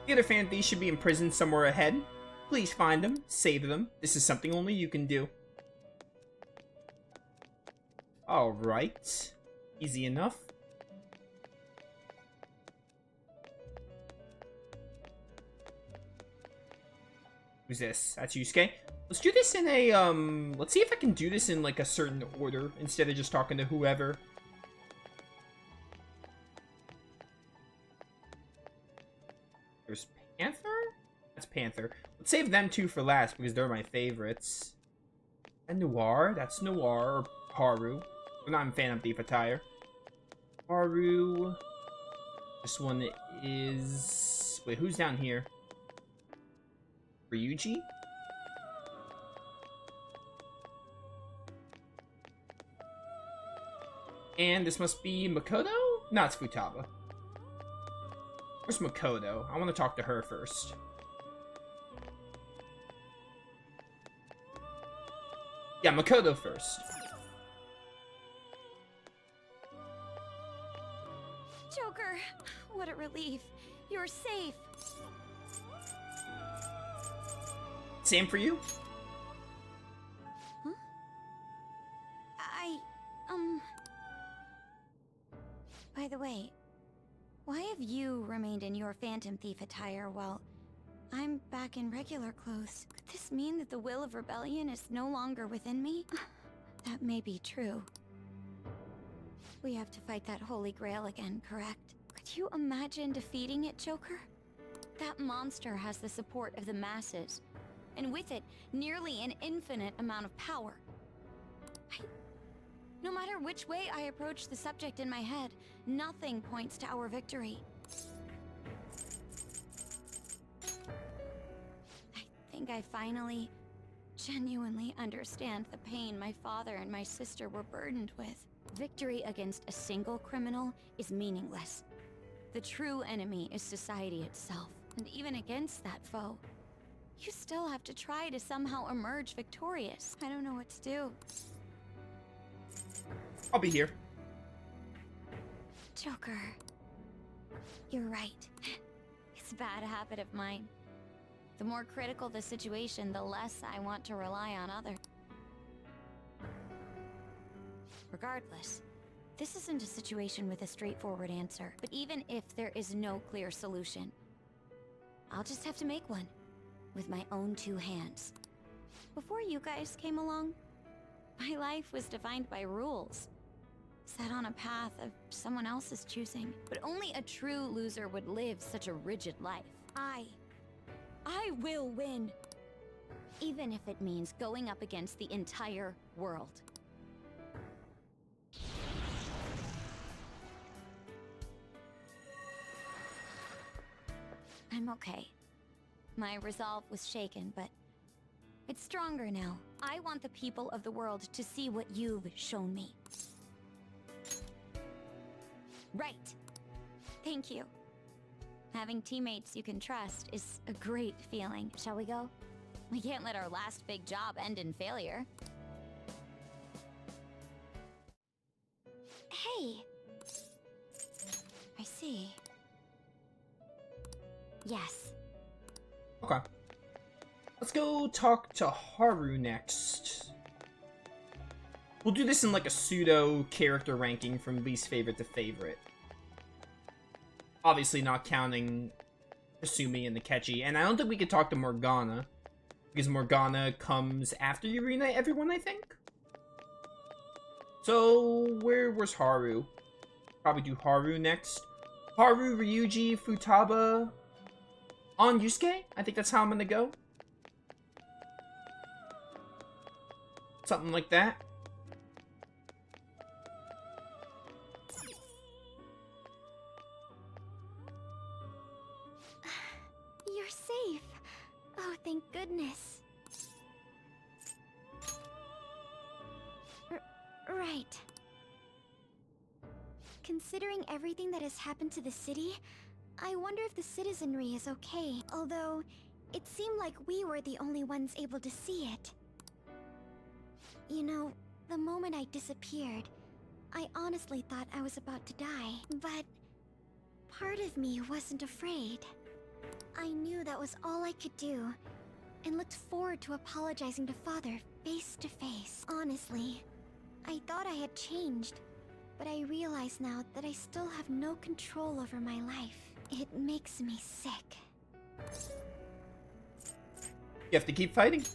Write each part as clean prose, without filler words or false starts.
The other Phantom should be imprisoned somewhere ahead. Please find them, save them. This is something only you can do. Alright. Easy enough. Who's this? That's Yusuke. Let's do this in a, let's see if I can do this in, like, a certain order, instead of just talking to whoever. There's Panther? That's Panther. Let's save them two for last, because they're my favorites. And Noir? That's Noir, or Haru. We're not in Phantom Thief attire. Haru. This one is... Wait, who's down here? Ryuji? And this must be Makoto? No, it's Futaba. Where's Makoto? I want to talk to her first. Yeah, Makoto first. Joker, what a relief. You're safe. Same for you? Huh? By the way, why have you remained in your Phantom Thief attire while I'm back in regular clothes? Could this mean that the will of rebellion is no longer within me? That may be true. We have to fight that Holy Grail again, correct? Could you imagine defeating it, Joker? That monster has the support of the masses, and with it, nearly an infinite amount of power. No matter which way I approach the subject in my head, nothing points to our victory. I think I finally, genuinely understand the pain my father and my sister were burdened with. Victory against a single criminal is meaningless. The true enemy is society itself, and even against that foe, you still have to try to somehow emerge victorious. I don't know what to do. I'll be here. Joker, you're right. It's a bad habit of mine. The more critical the situation, the less I want to rely on others. Regardless, this isn't a situation with a straightforward answer. But even if there is no clear solution, I'll just have to make one. With my own two hands. Before you guys came along, my life was defined by rules. Set on a path of someone else's choosing. But only a true loser would live such a rigid life. I will win. Even if it means going up against the entire world. I'm okay. My resolve was shaken, but it's stronger now. I want the people of the world to see what you've shown me. Right. Thank you. Having teammates you can trust is a great feeling. Shall we go? We can't let our last big job end in failure. Hey. I see. Yes. Okay. Let's go talk to Haru next. We'll do this in like a pseudo character ranking from least favorite to favorite. Obviously not counting Kasumi and Akechi. And I don't think we could talk to Morgana, because Morgana comes after you reunite everyone, I think? So, where's Haru? Probably do Haru next. Haru, Ryuji, Futaba, on Yusuke? I think that's how I'm gonna go. Something like that. You're safe. Oh, thank goodness. Right. Considering everything that has happened to the city, I wonder if the citizenry is okay. Although, it seemed like we were the only ones able to see it. You know, the moment I disappeared, I honestly thought I was about to die. But part of me wasn't afraid. I knew that was all I could do, and looked forward to apologizing to Father face to face. Honestly, I thought I had changed, but I realize now that I still have no control over my life. It makes me sick. You have to keep fighting.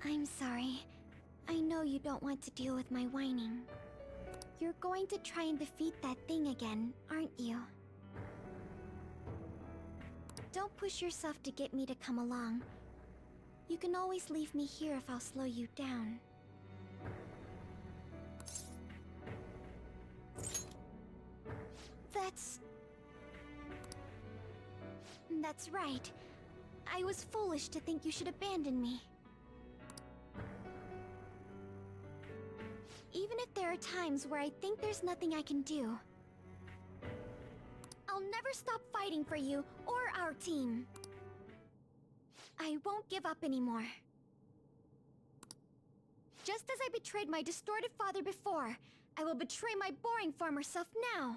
I'm sorry. I know you don't want to deal with my whining. You're going to try and defeat that thing again, aren't you? Don't push yourself to get me to come along. You can always leave me here if I'll slow you down. That's right. I was foolish to think you should abandon me. Even if there are times where I think there's nothing I can do, I'll never stop fighting for you or our team. I won't give up anymore. Just as I betrayed my distorted father before, I will betray my boring farmer self now.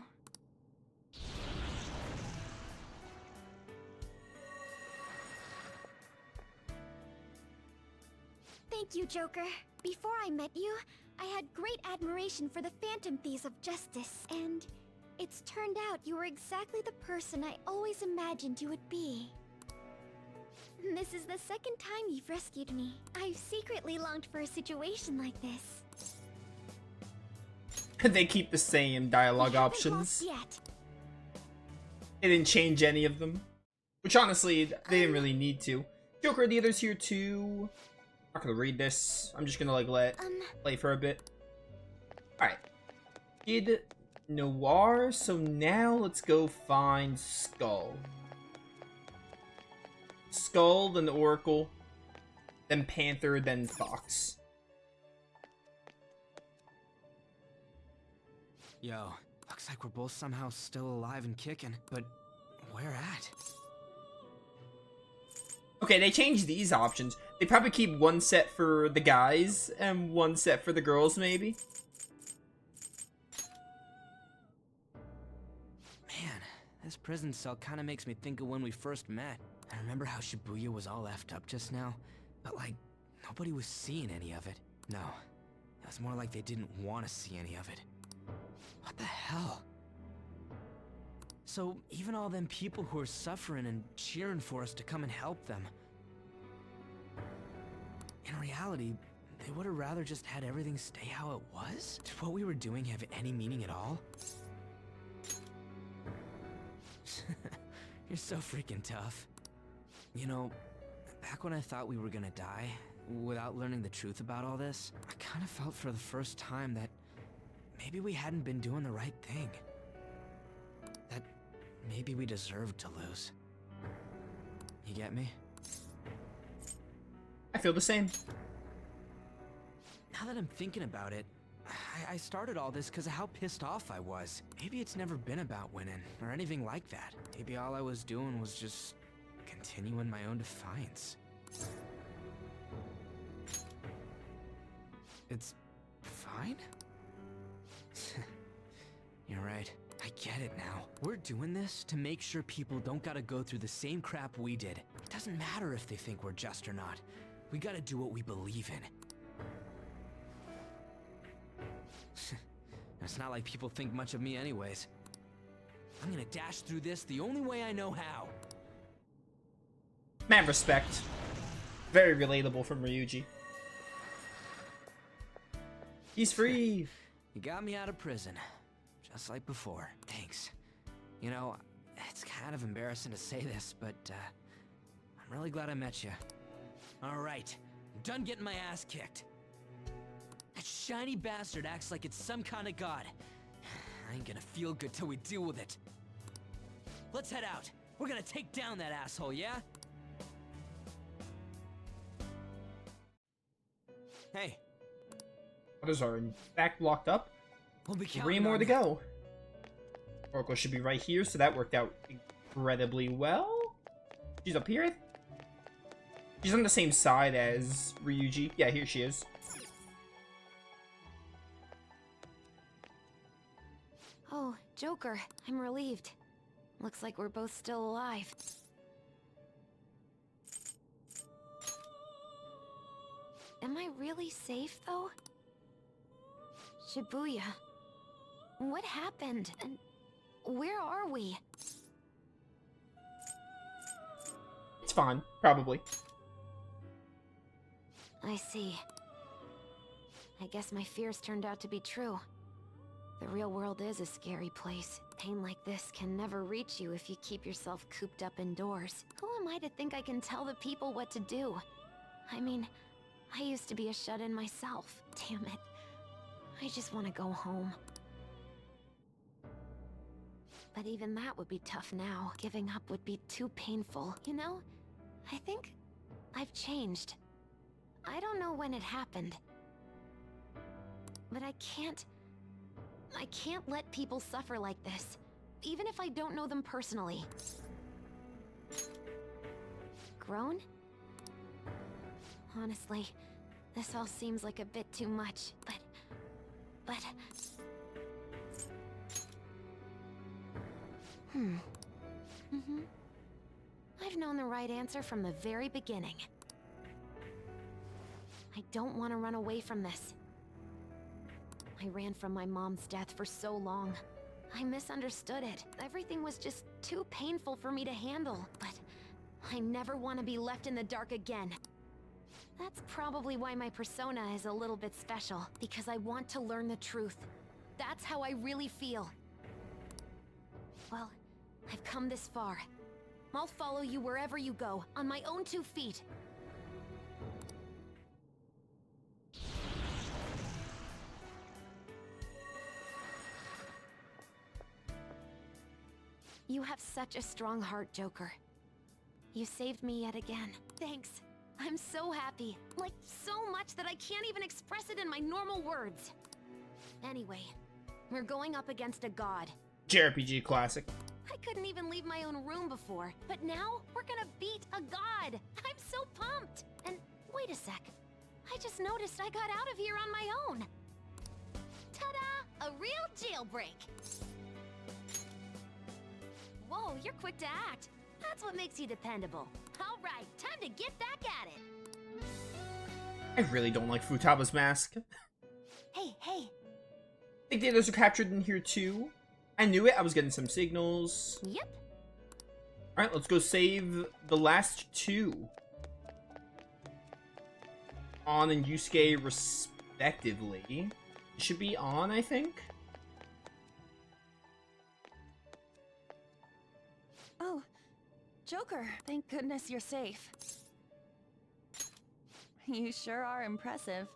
Thank you, Joker. Before I met you, I had great admiration for the Phantom Thieves of Justice, and it's turned out you were exactly the person I always imagined you would be. This is the second time you've rescued me. I've secretly longed for a situation like this. They keep the same dialogue options. Yet. They didn't change any of them. Which honestly, they didn't really need to. Joker, the others here too. I'm not gonna read this. I'm just gonna like let play for a bit. Alright. Did Noir, so now let's go find Skull. Skull, then Oracle, then Panther, then Fox. Yo, looks like we're both somehow still alive and kicking, but where at? Okay, they changed these options. They probably keep one set for the guys and one set for the girls, maybe. Man, this prison cell kind of makes me think of when we first met. I remember how Shibuya was all effed up just now, but like, nobody was seeing any of it. No, it was more like they didn't want to see any of it. What the hell? So, even all them people who are suffering and cheering for us to come and help them, in reality, they would have rather just had everything stay how it was? Did what we were doing have any meaning at all? You're so freaking tough. You know, back when I thought we were gonna die, without learning the truth about all this, I kind of felt for the first time that maybe we hadn't been doing the right thing. That maybe we deserved to lose. You get me? I feel the same. Now that I'm thinking about it, I started all this because of how pissed off I was. Maybe it's never been about winning, or anything like that. Maybe all I was doing was just continuing my own defiance. It's fine? You're right. I get it now. We're doing this to make sure people don't gotta go through the same crap we did. It doesn't matter if they think we're just or not. We gotta do what we believe in. It's not like people think much of me anyways. I'm gonna dash through this the only way I know how. Man, respect. Very relatable from Ryuji. He's free! You got me out of prison. Just like before. Thanks. You know, it's kind of embarrassing to say this, but I'm really glad I met you. Alright, I'm done getting my ass kicked. That shiny bastard acts like it's some kind of god. I ain't gonna feel good till we deal with it. Let's head out. We're gonna take down that asshole, yeah? Hey. Others are in fact locked up. We'll be 3 more to go. Oracle should be right here, so that worked out incredibly well. She's up here. She's on the same side as Ryuji. Yeah, here she is. Oh, Joker, I'm relieved. Looks like we're both still alive. Am I really safe, though? Shibuya. What happened? And where are we? It's fine, probably. I see. I guess my fears turned out to be true. The real world is a scary place. Pain like this can never reach you if you keep yourself cooped up indoors. Who am I to think I can tell the people what to do? I mean, I used to be a shut-in myself. Damn it. I just want to go home. But even that would be tough now. Giving up would be too painful. You know, I think I've changed. I don't know when it happened. But I can't let people suffer like this, even if I don't know them personally. Grown? Honestly, this all seems like a bit too much, but... I've known the right answer from the very beginning. I don't want to run away from this. I ran from my mom's death for so long. I misunderstood it. Everything was just too painful for me to handle. But I never want to be left in the dark again. That's probably why my persona is a little bit special. Because I want to learn the truth. That's how I really feel. Well, I've come this far. I'll follow you wherever you go, on my own 2 feet. You have such a strong heart, Joker. You saved me yet again. Thanks. I'm so happy. Like, so much that I can't even express it in my normal words. Anyway, we're going up against a god. JRPG classic. I couldn't even leave my own room before, but now we're gonna beat a god. I'm so pumped. And wait a sec. I just noticed I got out of here on my own. Ta-da! A real jailbreak. Whoa, you're quick to act. That's what makes you dependable. All right, time to get back at it. I really don't like Futaba's mask. Hey. Dictators are captured in here too. I knew it. I was getting some signals. Yep. Alright, let's go save the last 2. On and Yusuke respectively. It should be on, I think. Oh, Joker, thank goodness you're safe. You sure are impressive.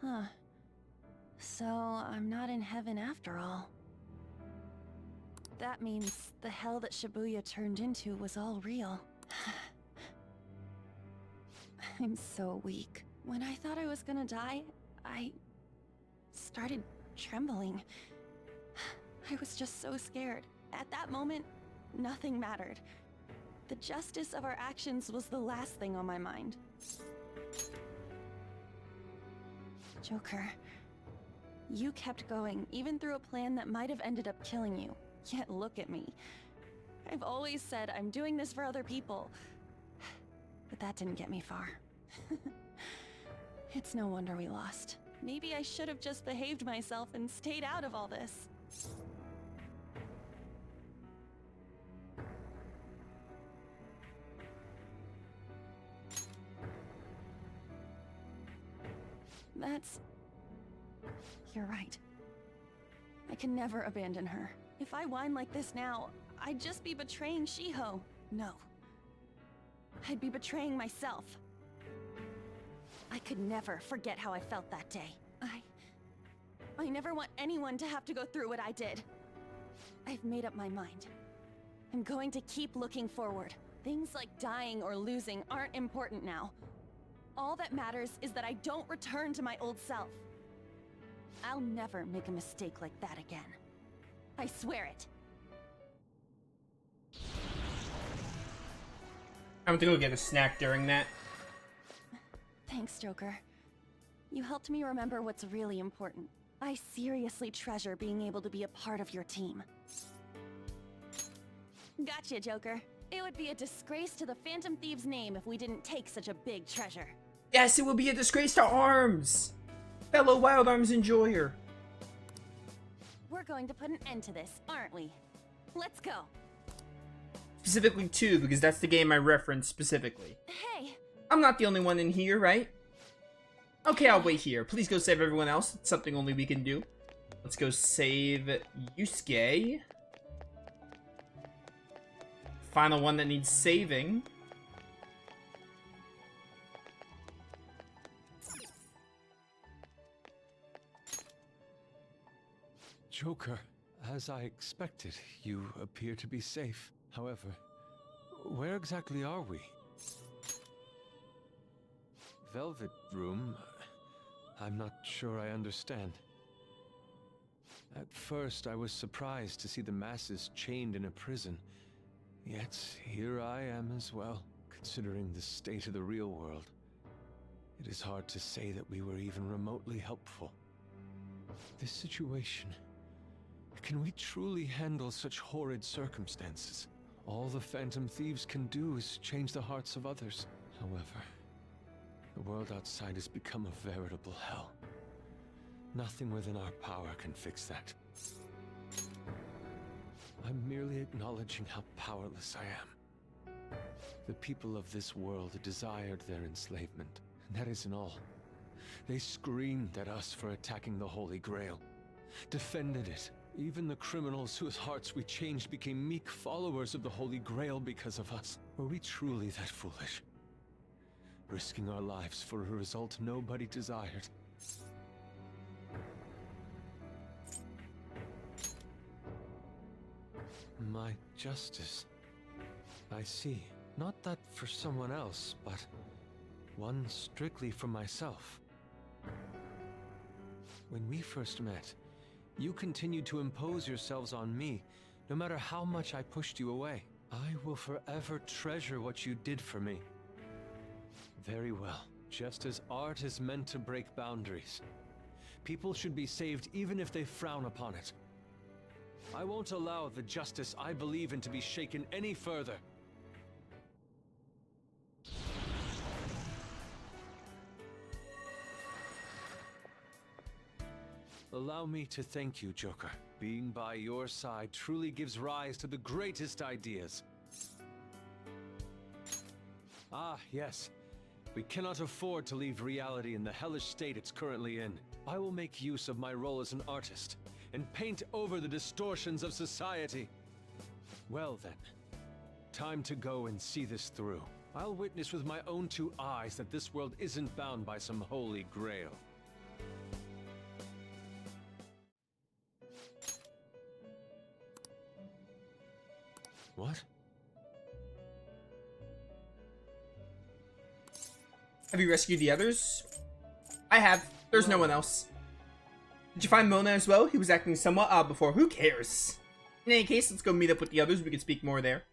Huh. So, I'm not in heaven after all. That means the hell that Shibuya turned into was all real. I'm so weak. When I thought I was gonna die, I started trembling. I was just so scared. At that moment, nothing mattered. The justice of our actions was the last thing on my mind. Joker, you kept going, even through a plan that might have ended up killing you. Yet look at me. I've always said I'm doing this for other people. But that didn't get me far. It's no wonder we lost. Maybe I should have just behaved myself and stayed out of all this. You're right. I can never abandon her. If I whine like this now, I'd just be betraying Shiho. No. I'd be betraying myself. I could never forget how I felt that day. I never want anyone to have to go through what I did. I've made up my mind. I'm going to keep looking forward. Things like dying or losing aren't important now. All that matters is that I don't return to my old self. I'll never make a mistake like that again. I swear it. I'm gonna go get a snack during that. Thanks, Joker. You helped me remember what's really important. I seriously treasure being able to be a part of your team. Gotcha, Joker. It would be a disgrace to the Phantom Thieves' name if we didn't take such a big treasure. Yes, it would be a disgrace to ARMS! Fellow Wild Arms enjoyer. We're going to put an end to this, aren't we? Let's go. Specifically 2, because that's the game I referenced specifically. Hey! I'm not the only one in here, right? Okay, I'll wait here. Please go save everyone else. It's something only we can do. Let's go save Yusuke. Final one that needs saving. Joker, as I expected, you appear to be safe. However, where exactly are we? Velvet Room? I'm not sure I understand. At first, I was surprised to see the masses chained in a prison. Yet, here I am as well, considering the state of the real world. It is hard to say that we were even remotely helpful. This situation... Can we truly handle such horrid circumstances? All the Phantom Thieves can do is change the hearts of others. However, the world outside has become a veritable hell. Nothing within our power can fix that. I'm merely acknowledging how powerless I am. The people of this world desired their enslavement, and that isn't all. They screamed at us for attacking the Holy Grail, defended it. Even the criminals whose hearts we changed became meek followers of the Holy Grail because of us. Were we truly that foolish? Risking our lives for a result nobody desired. My justice. I see. Not that for someone else, but one strictly for myself. When we first met, you continued to impose yourselves on me, no matter how much I pushed you away. I will forever treasure what you did for me. Very well. Just as art is meant to break boundaries, people should be saved even if they frown upon it. I won't allow the justice I believe in to be shaken any further. Allow me to thank you, Joker. Being by your side truly gives rise to the greatest ideas. Ah, yes. We cannot afford to leave reality in the hellish state it's currently in. I will make use of my role as an artist and paint over the distortions of society. Well then, time to go and see this through. I'll witness with my own 2 eyes that this world isn't bound by some holy grail. What? Have you rescued the others? I have. There's no one else. Did you find Mona as well? He was acting somewhat odd before. Who cares? In any case, let's go meet up with the others. We can speak more there.